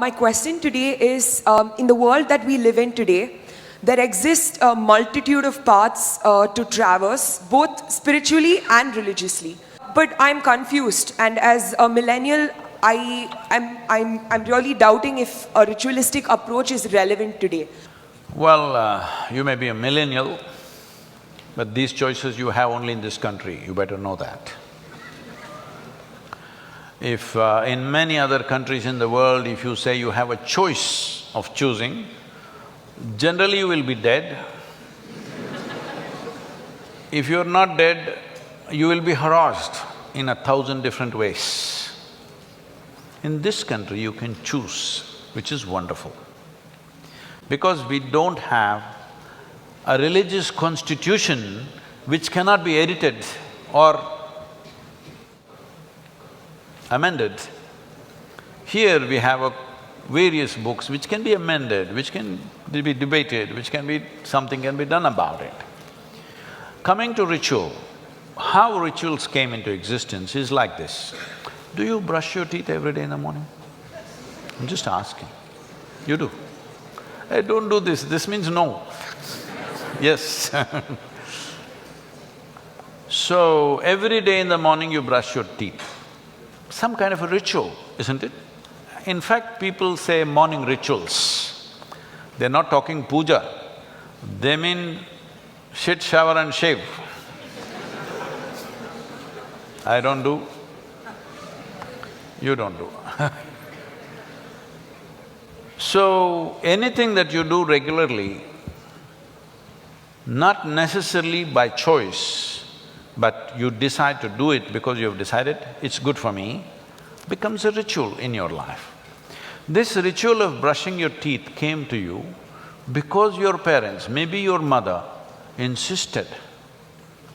My question today is, in the world that we live in today, there exist a multitude of paths to traverse, both spiritually and religiously. But I'm confused, and as a millennial, I'm really doubting if a ritualistic approach is relevant today. Well, you may be a millennial, but these choices you have only in this country, you better know that. If in many other countries in the world, if you say you have a choice of choosing, generally you will be dead. If you're not dead, you will be harassed in 1,000 different ways. In this country, you can choose, which is wonderful. Because we don't have a religious constitution which cannot be edited or amended. Here we have various books which can be amended, which can be debated, something can be done about it. Coming to ritual, how rituals came into existence is like this. Do you brush your teeth every day in the morning? I'm just asking. You do? Hey, don't do this, this means no. Yes. So, every day in the morning you brush your teeth. Some kind of a ritual, isn't it? In fact, people say morning rituals. They're not talking puja, they mean shit, shower and shave. I don't do, you don't do. So, anything that you do regularly, not necessarily by choice, but you decide to do it because you've decided, it's good for me, becomes a ritual in your life. This ritual of brushing your teeth came to you because your parents, maybe your mother, insisted.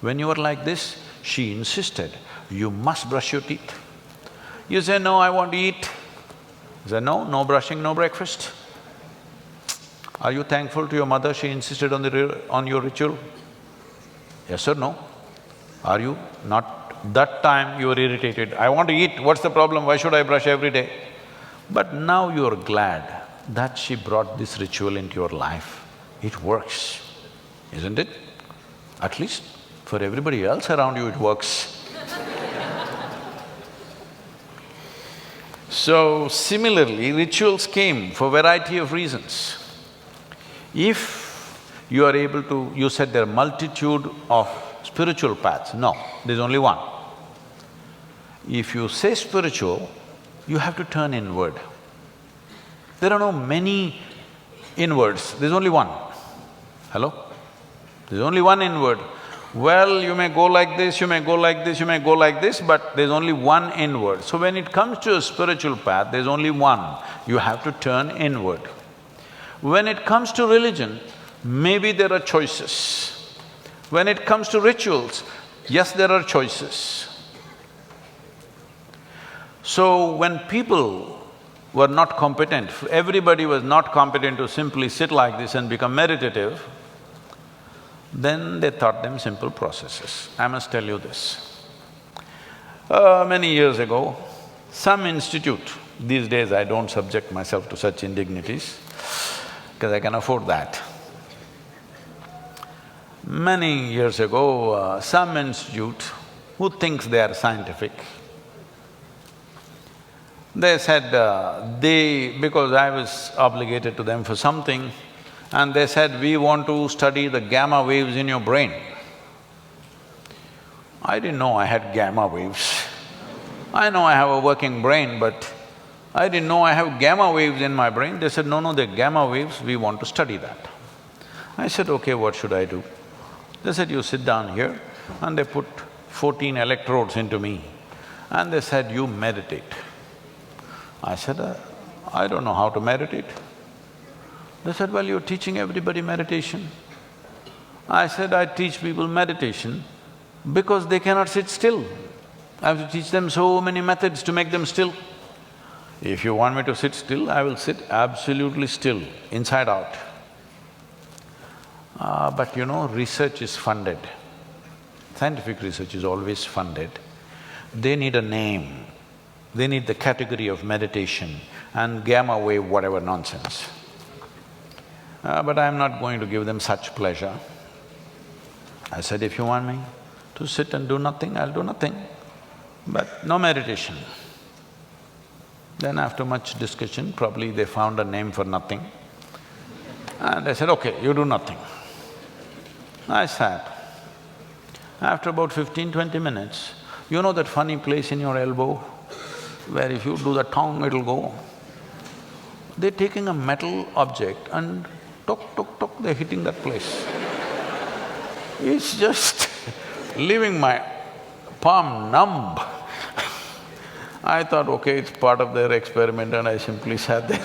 When you were like this, she insisted, you must brush your teeth. You say, no, I want to eat. You say, no, no brushing, no breakfast. Are you thankful to your mother she insisted on your ritual? Yes or no? Are you? Not that time you were irritated, I want to eat, what's the problem, why should I brush every day? But now you're glad that she brought this ritual into your life. It works, isn't it? At least for everybody else around you it works. So, similarly, rituals came for variety of reasons. If you are able to… you said there are multitude of spiritual paths. No, there's only one. If you say spiritual, you have to turn inward. There are no many inwards, there's only one. Hello? There's only one inward. Well, you may go like this, you may go like this, you may go like this, but there's only one inward. So when it comes to a spiritual path, there's only one. You have to turn inward. When it comes to religion, maybe there are choices. When it comes to rituals, yes, there are choices. So when people were not competent, everybody was not competent to simply sit like this and become meditative, then they taught them simple processes. I must tell you this. Many years ago, some institute… these days I don't subject myself to such indignities because I can afford that. Many years ago, some institute who thinks they are scientific, they said, because I was obligated to them for something, and they said, we want to study the gamma waves in your brain. I didn't know I had gamma waves. I know I have a working brain, but I didn't know I have gamma waves in my brain. They said, no, no, they're gamma waves, we want to study that. I said, okay, what should I do? They said, you sit down here, and they put 14 electrodes into me, and they said, you meditate. I said, I don't know how to meditate. They said, well, you're teaching everybody meditation. I said, I teach people meditation because they cannot sit still. I have to teach them so many methods to make them still. If you want me to sit still, I will sit absolutely still, inside out. But you know, research is funded. Scientific research is always funded. They need a name. They need the category of meditation, and gamma wave whatever nonsense. But I'm not going to give them such pleasure. I said, if you want me to sit and do nothing, I'll do nothing, but no meditation. Then after much discussion, probably they found a name for nothing. And I said, okay, you do nothing. I sat. After about 15–20 minutes, you know that funny place in your elbow where if you do the tongue, it'll go? They're taking a metal object and tok, tok, tok, they're hitting that place. It's just leaving my palm numb. I thought, okay, it's part of their experiment and I simply sat there.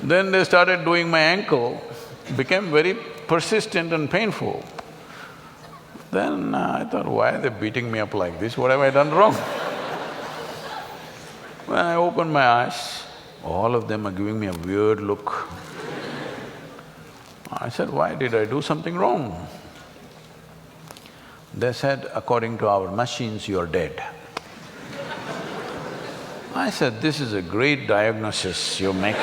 Then they started doing my ankle, became very persistent and painful. Then I thought, why are they beating me up like this? What have I done wrong? When I opened my eyes, all of them are giving me a weird look. I said, why did I do something wrong? They said, according to our machines, you're dead. I said, this is a great diagnosis you're making.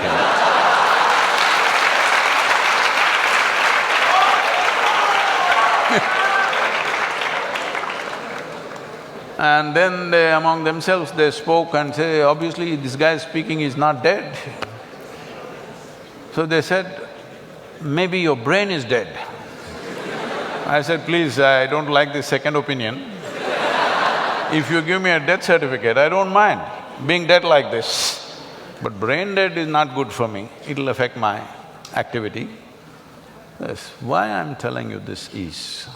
And then they, among themselves, they spoke and say, obviously this guy speaking is not dead. So they said, maybe your brain is dead. I said, please, I don't like this second opinion. If you give me a death certificate, I don't mind being dead like this. But brain dead is not good for me, it'll affect my activity. Yes, why I'm telling you this is,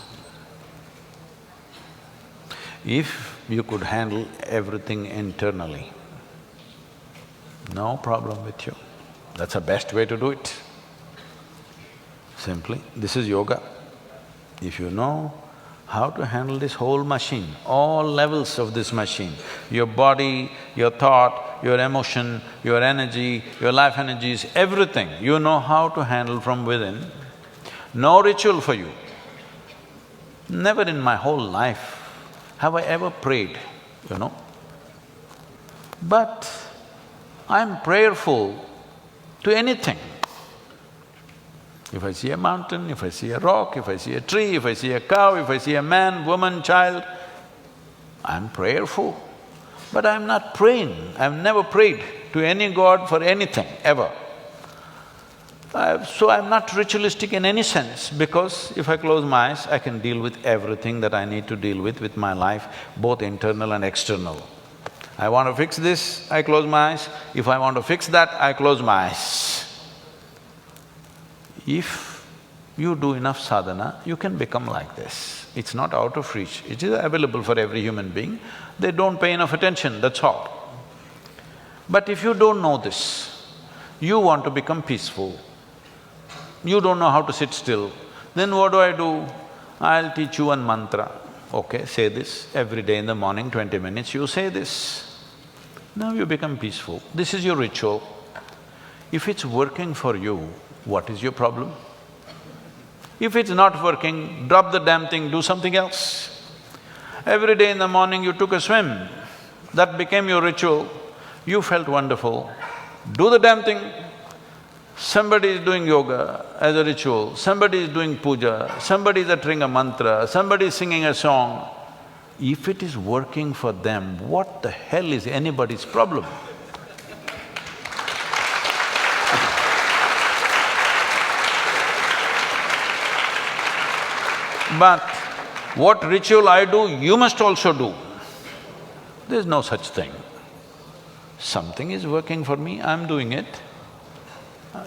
if you could handle everything internally, no problem with you. That's the best way to do it. Simply, this is yoga. If you know how to handle this whole machine, all levels of this machine, your body, your thought, your emotion, your energy, your life energies, everything, you know how to handle from within, no ritual for you. Never in my whole life have I ever prayed, you know. But I'm prayerful to anything. If I see a mountain, if I see a rock, if I see a tree, if I see a cow, if I see a man, woman, child, I'm prayerful. But I'm not praying, I've never prayed to any god for anything, ever. So I'm not ritualistic in any sense, because if I close my eyes, I can deal with everything that I need to deal with my life, both internal and external. I want to fix this, I close my eyes. If I want to fix that, I close my eyes. If you do enough sadhana, you can become like this. It's not out of reach, it is available for every human being. They don't pay enough attention, that's all. But if you don't know this, you want to become peaceful, you don't know how to sit still, then what do? I'll teach you one mantra. Okay, say this every day in the morning, 20 minutes, you say this. Now you become peaceful. This is your ritual. If it's working for you, what is your problem? If it's not working, drop the damn thing, do something else. Every day in the morning you took a swim, that became your ritual, you felt wonderful, do the damn thing. Somebody is doing yoga as a ritual, somebody is doing puja, somebody is uttering a mantra, somebody is singing a song. If it is working for them, what the hell is anybody's problem? But what ritual I do, you must also do. There's no such thing. Something is working for me, I'm doing it.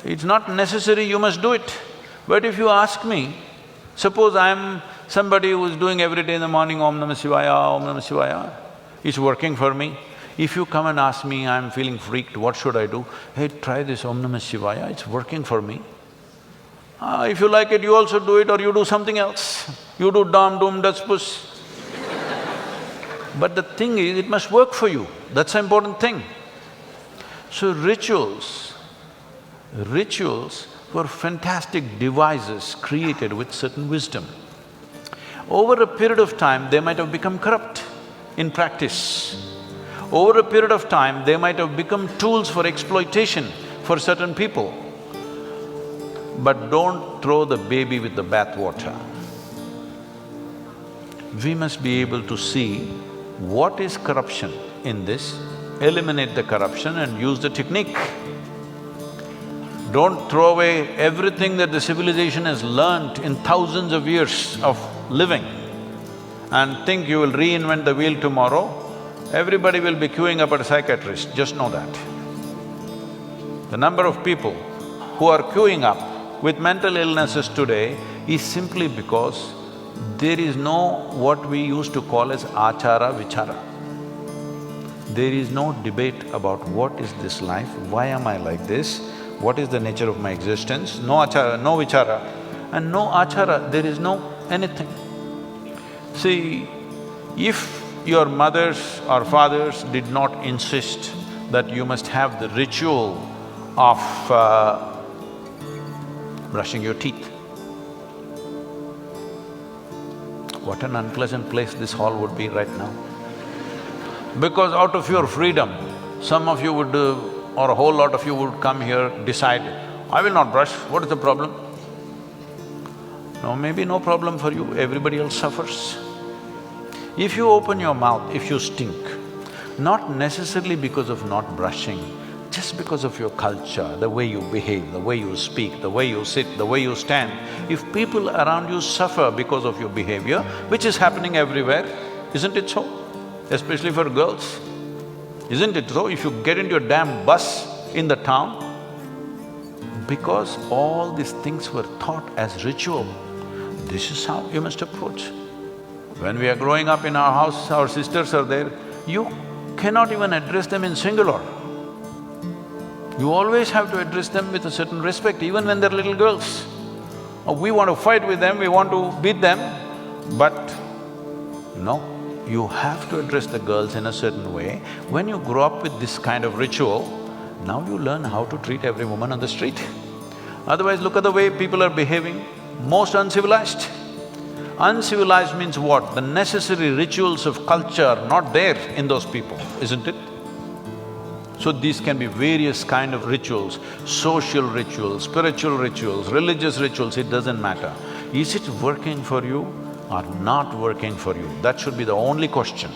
It's not necessary you must do it. But if you ask me, suppose I'm somebody who's doing every day in the morning Om Namah Shivaya, Om Namah Shivaya, it's working for me. If you come and ask me, I'm feeling freaked, what should I do? Hey, try this Om Namah Shivaya, it's working for me. If you like it, you also do it or you do something else. You do dam, dum, das, pus. But the thing is, it must work for you, that's the important thing. So rituals were fantastic devices created with certain wisdom. Over a period of time, they might have become corrupt in practice. Over a period of time, they might have become tools for exploitation for certain people. But don't throw the baby with the bathwater. We must be able to see what is corruption in this, eliminate the corruption and use the technique. Don't throw away everything that the civilization has learnt in thousands of years of living and think you will reinvent the wheel tomorrow. Everybody will be queuing up at a psychiatrist, just know that. The number of people who are queuing up with mental illnesses today is simply because there is no what we used to call as achara vichara. There is no debate about what is this life, why am I like this, what is the nature of my existence, no achara, no vichara. And no achara, there is no anything. See, if your mothers or fathers did not insist that you must have the ritual of brushing your teeth, what an unpleasant place this hall would be right now. Because out of your freedom, some of you would or a whole lot of you would come here, decide, I will not brush, what is the problem? No, maybe no problem for you, everybody else suffers. If you open your mouth, if you stink, not necessarily because of not brushing, just because of your culture, the way you behave, the way you speak, the way you sit, the way you stand, if people around you suffer because of your behavior, which is happening everywhere, isn't it so? Especially for girls. Isn't it so? If you get into a damn bus in the town, because all these things were taught as ritual, this is how you must approach. When we are growing up in our house, our sisters are there, you cannot even address them in singular. You always have to address them with a certain respect, even when they're little girls. We want to fight with them, we want to beat them, but no, you have to address the girls in a certain way. When you grow up with this kind of ritual, now you learn how to treat every woman on the street. Otherwise, look at the way people are behaving, most uncivilized. Uncivilized means what? The necessary rituals of culture are not there in those people, isn't it? So these can be various kind of rituals, social rituals, spiritual rituals, religious rituals, it doesn't matter. Is it working for you or not working for you? That should be the only question.